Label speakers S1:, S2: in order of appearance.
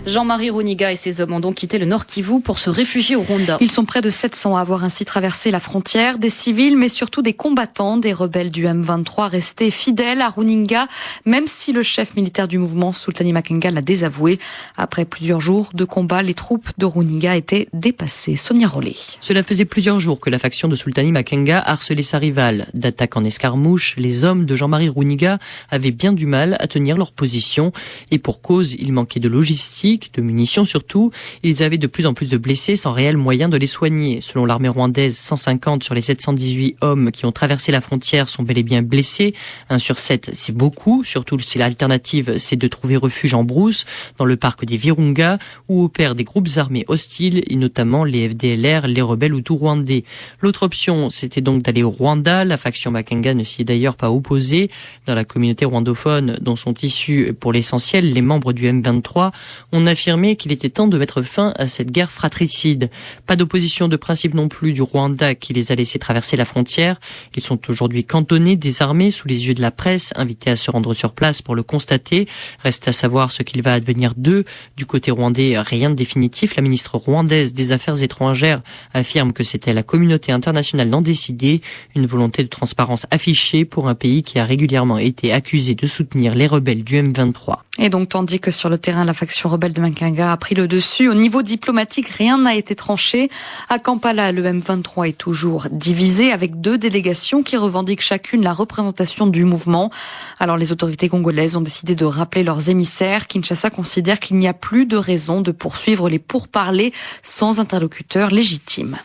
S1: Jean-Marie Runiga et ses hommes ont donc quitté le Nord Kivu pour se réfugier au Rwanda.
S2: Ils sont près de 700 à avoir ainsi traversé la frontière, des civils mais surtout des combattants, des rebelles du M23 restés fidèles à Runiga, même si le chef militaire du mouvement, Sultani Makenga, l'a désavoué. Après plusieurs jours de combat, les troupes de Runiga étaient dépassées. Sonia Rollet.
S3: Cela faisait plusieurs jours que la faction de Sultani Makenga harcelait sa rivale. D'attaque en escarmouche, les hommes de Jean-Marie Runiga avaient bien du mal à tenir leur position. Et pour cause, il manquait de logistique, de munitions surtout. Ils avaient de plus en plus de blessés sans réel moyen de les soigner. Selon l'armée rwandaise, 150 sur les 718 hommes qui ont traversé la frontière sont bel et bien blessés. 1 sur 7, c'est beaucoup, surtout si l'alternative c'est de trouver refuge en brousse, dans le parc des Virunga, où opèrent des groupes armés hostiles, et notamment les FDLR, les rebelles hutus-rwandais. L'autre option, c'était donc d'aller au Rwanda. La faction Makenga ne s'y est d'ailleurs pas opposée. Dans la communauté rwandophone, dont sont issus pour l'essentiel les membres du M23, on affirmait qu'il était temps de mettre fin à cette guerre fratricide. Pas d'opposition de principe non plus du Rwanda qui les a laissés traverser la frontière. Ils sont aujourd'hui cantonnés, désarmés, sous les yeux de la presse, invités à se rendre sur place pour le constater. Reste à savoir ce qu'il va advenir d'eux. Du côté rwandais, rien de définitif. La ministre rwandaise des Affaires étrangères affirme que c'était la communauté internationale d'en décider. Une volonté de transparence affichée pour un pays qui a régulièrement été accusé de soutenir les rebelles du M23.
S2: Et donc, tandis que sur le terrain, la faction rebelle de Makenga a pris le dessus, au niveau diplomatique, rien n'a été tranché. À Kampala, le M23 est toujours divisé avec 2 délégations qui revendiquent chacune la représentation du mouvement. Alors, les autorités congolaises ont décidé de rappeler leurs émissaires. Kinshasa considère qu'il n'y a plus de raison de poursuivre les pourparlers sans interlocuteur légitime.